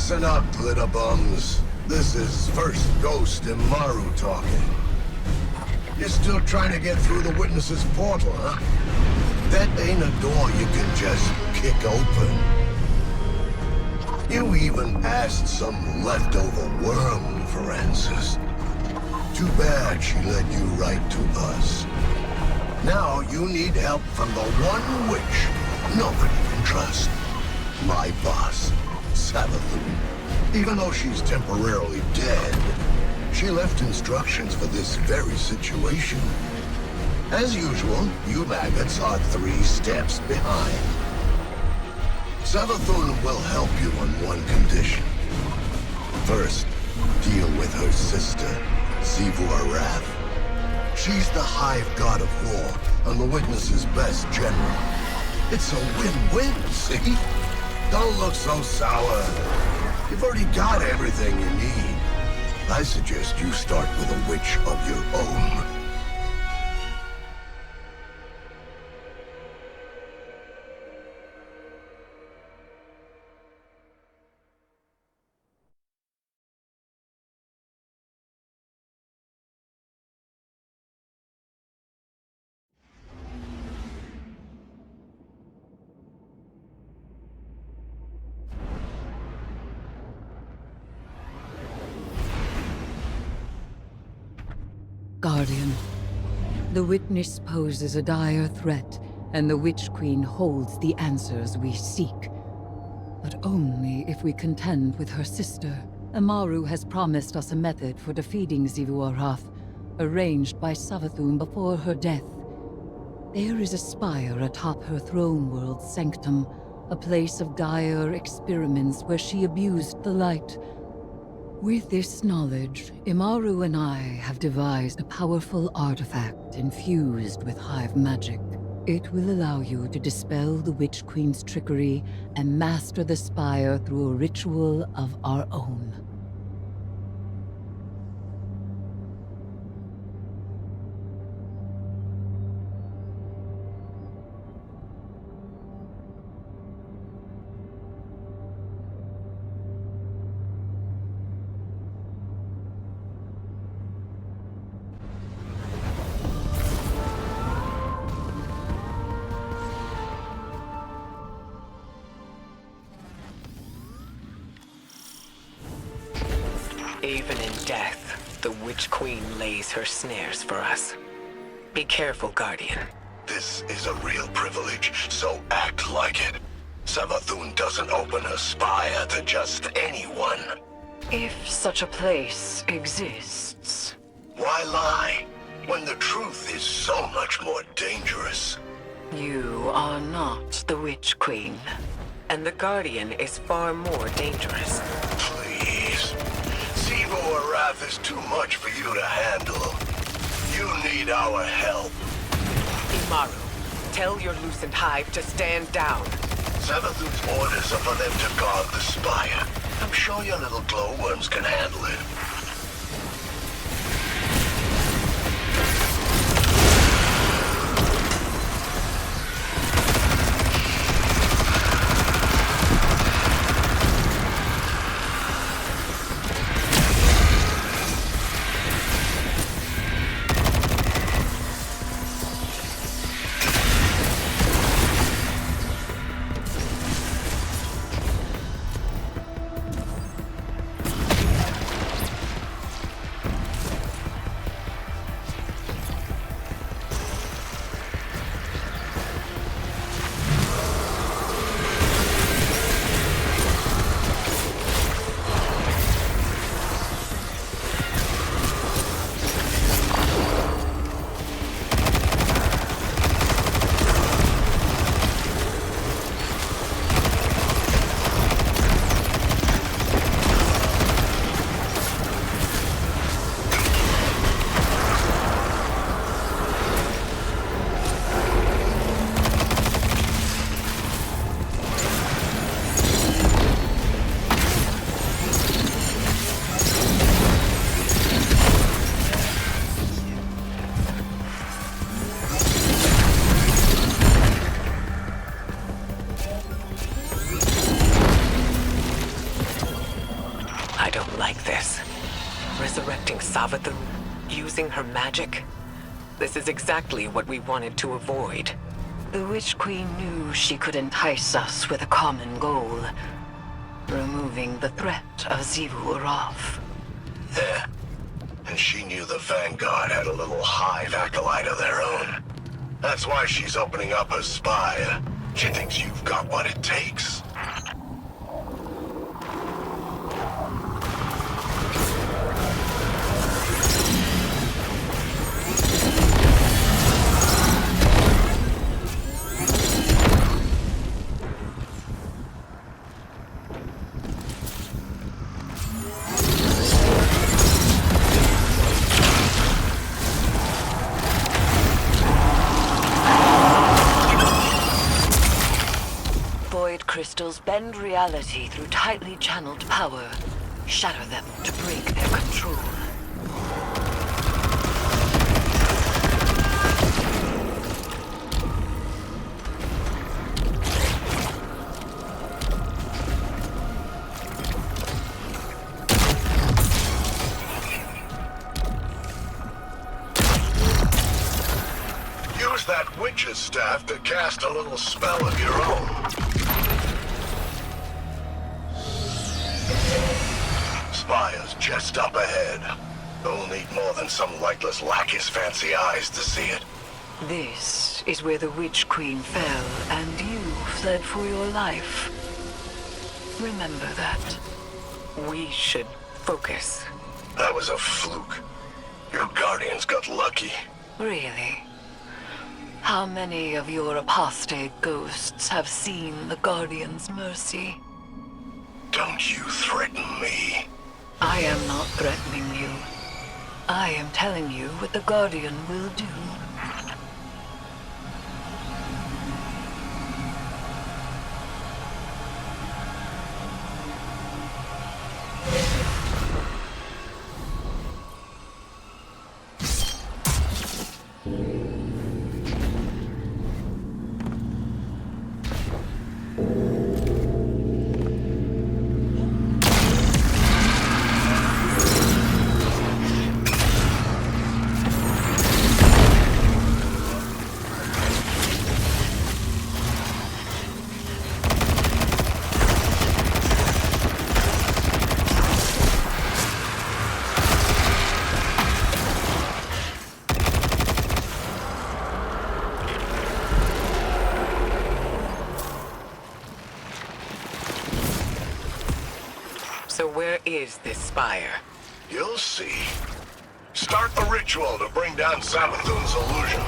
Listen up, little bums. This is first Ghost and Maru talking. You're still trying to get through the witness's portal, huh? That ain't a door you can just kick open. You even asked some leftover worm for answers. Too bad she led you right to us. Now you need help from the one witch nobody can trust. My boss, Savathun. Even though she's temporarily dead, she left instructions for this very situation. As usual, you maggots are 3 steps behind. Savathun will help you on one condition. First, deal with her sister, Sivur Wrath. She's the hive god of war and the Witness's best general. It's a win-win, see? Don't look so sour. You've already got everything you need. I suggest you start with a witch of your own. Guardian, the Witness poses a dire threat, and the Witch Queen holds the answers we seek. But only if we contend with her sister. Amaru has promised us a method for defeating Zivuarath, arranged by Savathun before her death. There is a spire atop her throne world's sanctum, a place of dire experiments where she abused the light. With this knowledge, Imaru and I have devised a powerful artifact infused with hive magic. It will allow you to dispel the Witch Queen's trickery and master the spire through a ritual of our own. Even in death, the Witch Queen lays her snares for us. Be careful, Guardian. This is a real privilege, so act like it. Savathun doesn't open a spire to just anyone. If such a place exists. Why lie, when the truth is so much more dangerous? You are not the Witch Queen, and the Guardian is far more dangerous. Please. Sivur Wrath is too much for you to handle. You need our help. Imaru, tell your loosened hive to stand down. Savathun's orders are for them to guard the spire. I'm sure your little glowworms can handle it. I don't like this. Resurrecting Savathun, using her magic. This is exactly what we wanted to avoid. The Witch Queen knew she could entice us with a common goal. Removing the threat of Xivu Araf. Yeah. And she knew the Vanguard had a little hive acolyte of their own. That's why she's opening up her spire. She thinks you've got what it takes. Crystals bend reality through tightly channeled power. Shatter them to break their control. Use that witch's staff to cast a little spell of your own. Spire's just up ahead. Don't need more than some lightless lackey's fancy eyes to see it. This is where the Witch Queen fell, and you fled for your life. Remember that. We should focus. That was a fluke. Your guardians got lucky. Really? How many of your apostate ghosts have seen the Guardian's mercy? Don't you threaten me. I am not threatening you. I am telling you what the Guardian will do. So where is this spire? You'll see. Start the ritual to bring down Savathun's illusion.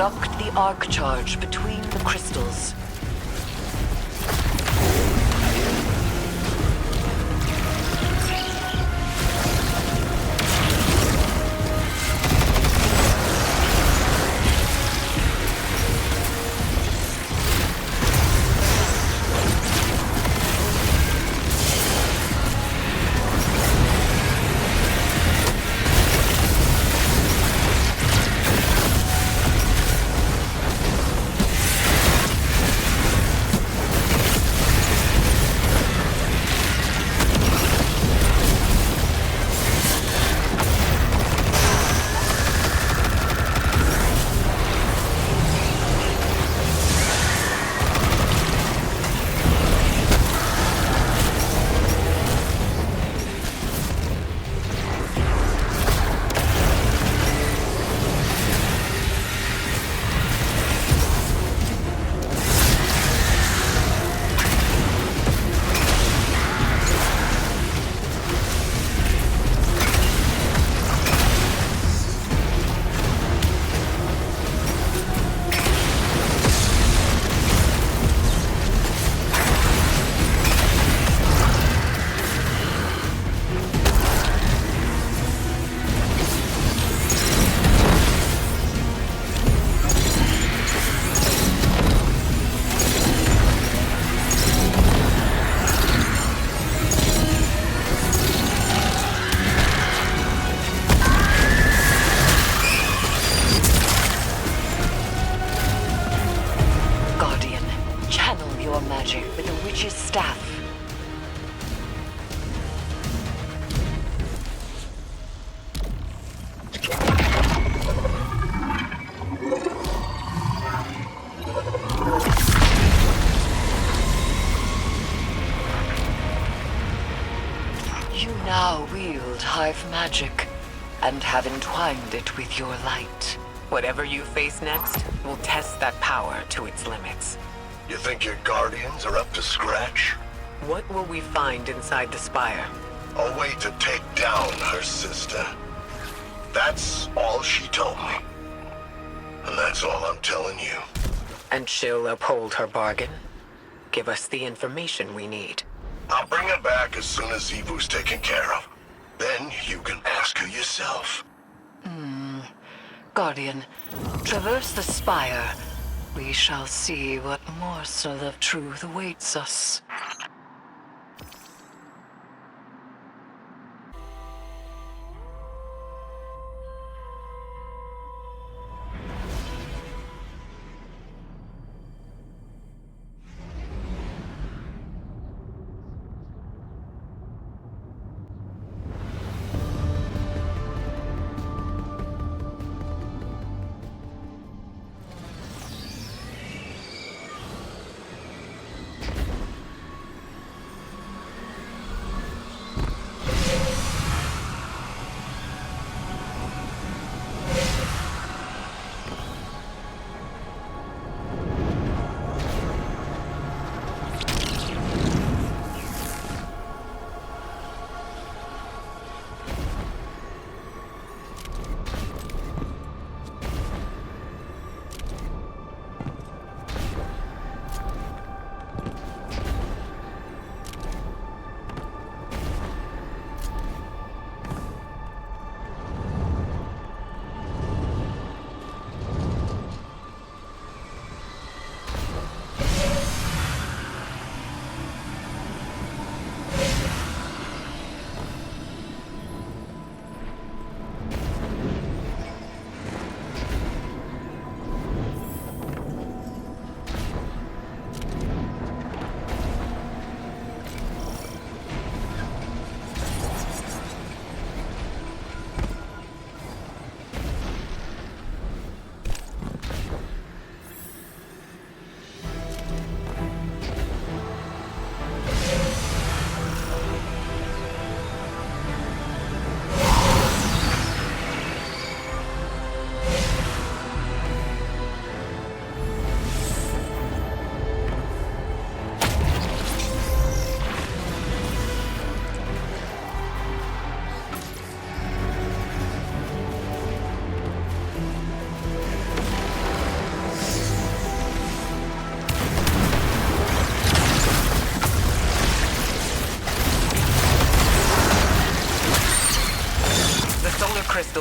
Conduct the arc charge between the crystals. With the witch's staff. You now wield Hive magic and have entwined it with your light. Whatever you face next will test that power to its limits. You think your guardians are up to scratch? What will we find inside the spire? A way to take down her sister. That's all she told me. And that's all I'm telling you. And she'll uphold her bargain? Give us the information we need. I'll bring her back as soon as Evu's taken care of. Then you can ask her yourself. Guardian, traverse the spire. We shall see what morsel of truth awaits us.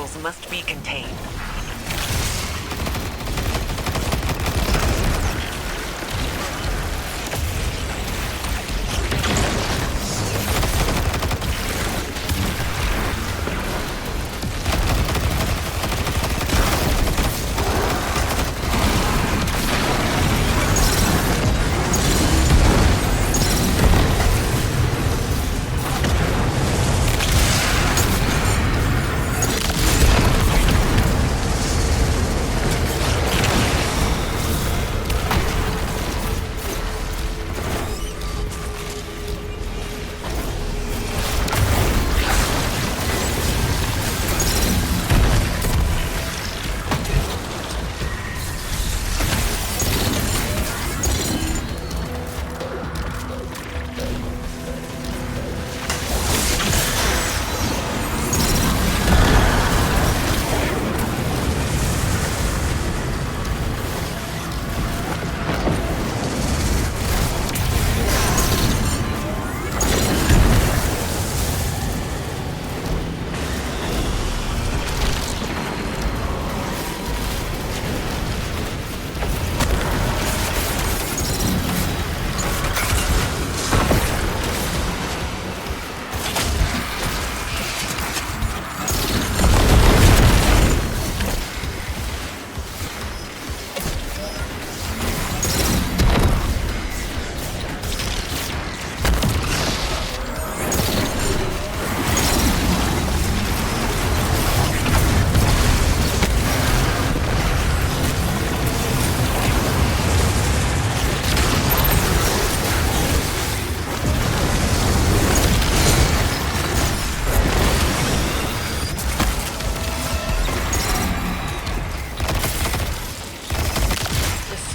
portals must be contained.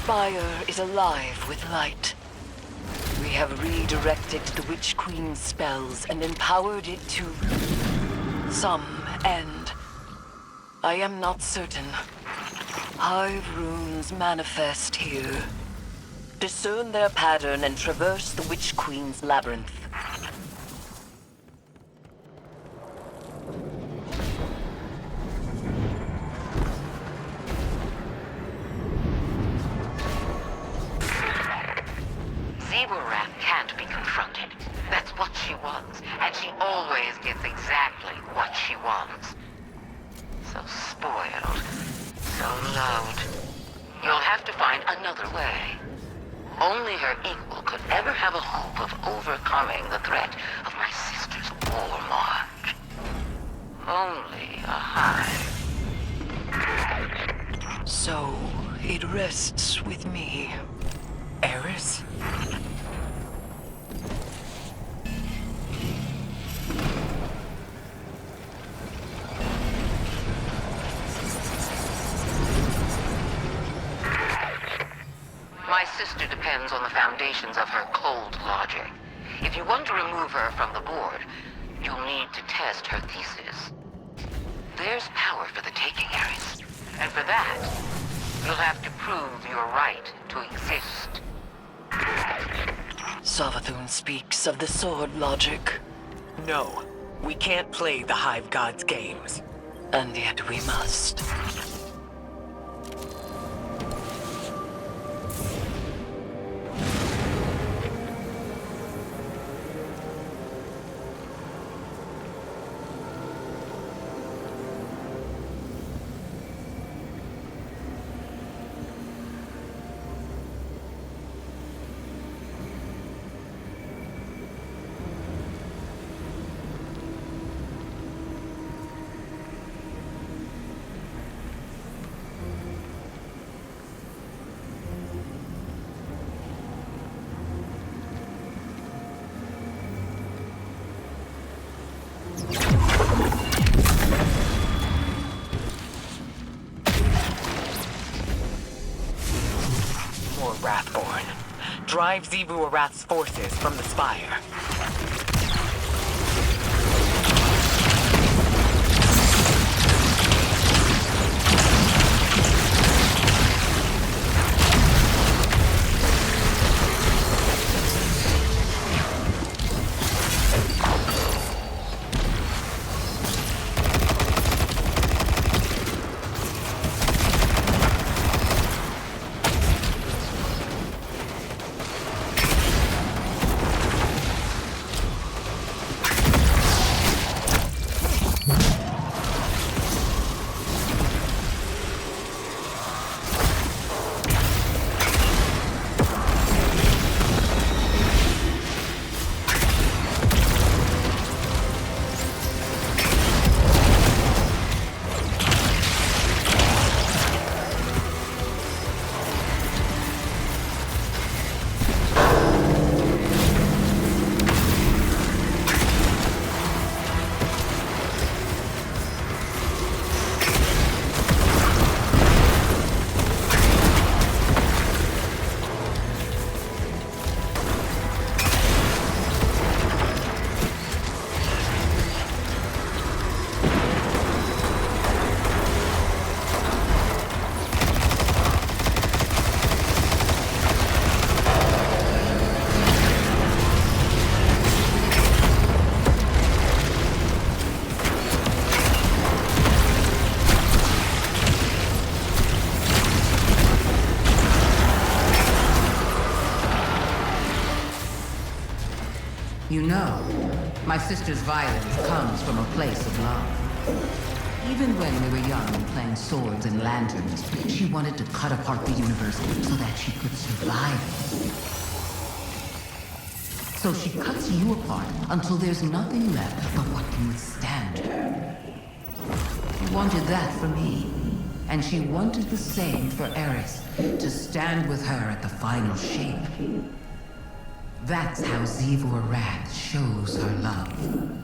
Fire is alive with light. We have redirected the Witch Queen's spells and empowered it to some end. I am not certain. Hive runes manifest here. Discern their pattern and traverse the Witch Queen's labyrinth. Wrath can't be confronted. That's what she wants, and she always gets exactly what she wants. So spoiled, so loved. You'll have to find another way. Only her equal could ever have a hope of overcoming the threat of my sister's war march. Only a hive. So, it rests with me. Eris? My sister depends on the foundations of her cold logic. If you want to remove her from the board, you'll need to test her thesis. There's power for the taking, Eris. And for that, you'll have to prove your right to exist. Savathun speaks of the sword logic. No, we can't play the Hive God's games. And yet we must. Wrathborn. Drive Xivu Arath's forces from the spire. My sister's violence comes from a place of love. Even when they were young and playing swords and lanterns, she wanted to cut apart the universe so that she could survive. So she cuts you apart until there's nothing left but what can withstand her. She wanted that for me, and she wanted the same for Eris, to stand with her at the final shape. That's how Zivor Wrath shows her love.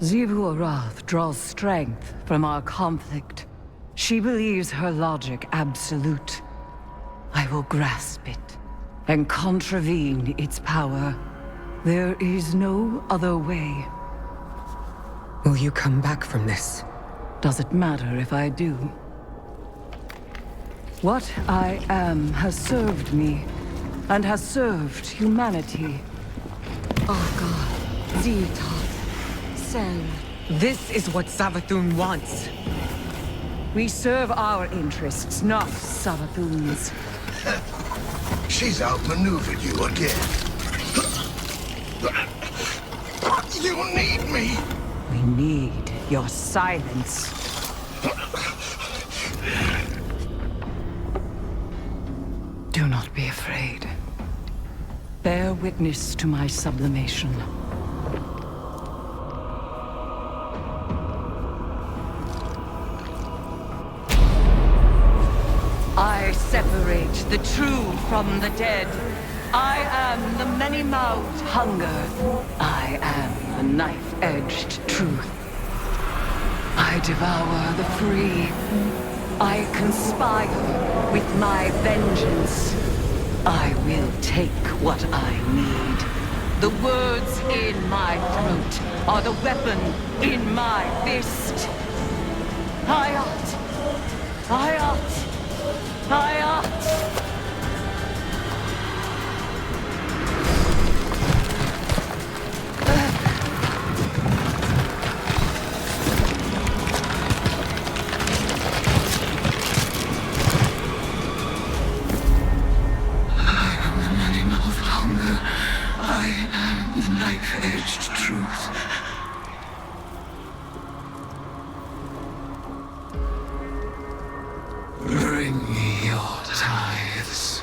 Zivor Wrath draws strength from our conflict. She believes her logic absolute. I will grasp it and contravene its power. There is no other way. Will you come back from this? Does it matter if I do? What I am has served me, and has served humanity. Oh God, Zeta, Sen. This is what Savathun wants. We serve our interests, not Savathun's. She's outmaneuvered you again. You need me! We need your silence. Do not be afraid. Bear witness to my sublimation. I separate the true from the dead. I am the many-mouthed hunger. I am the knife-edged truth. I devour the free. I conspire with my vengeance. I will take what I need. The words in my throat are the weapon in my fist. Hayat! Hayat! Hayat! Knife-edged truth. Bring me your tithes.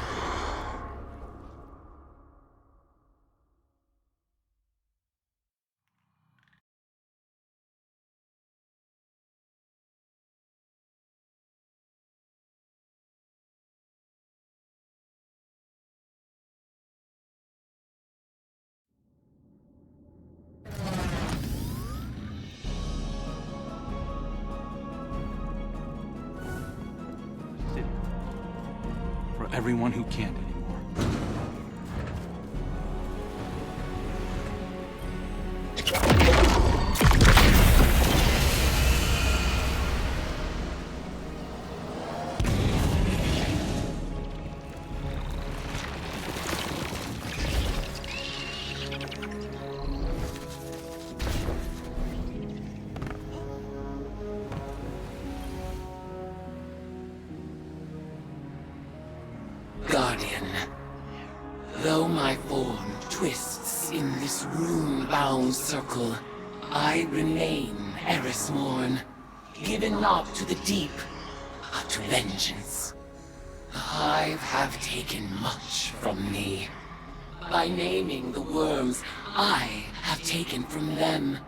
For everyone who can't anymore. Guardian, though my form twists in this rune-bound circle, I remain Erismorn, given not to the deep, but to vengeance. The Hive have taken much from me. By naming the worms, I have taken from them,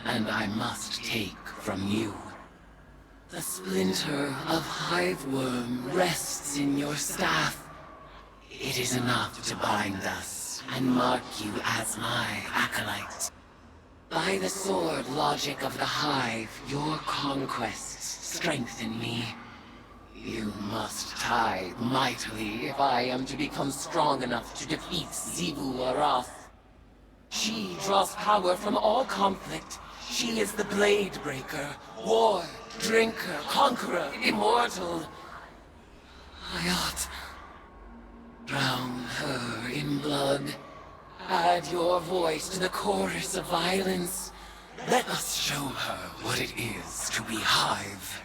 and I must take from you. The splinter of hive worm rests in your staff. It is enough to bind us and mark you as my acolyte. By the sword logic of the hive, your conquests strengthen me. You must tithe mightily if I am to become strong enough to defeat Xivu Arath. She draws power from all conflict. She is the Blade Breaker, war, drinker, conqueror, immortal. I ought drown her in blood. Add your voice to the chorus of violence. Let us show her what it is to be Hive.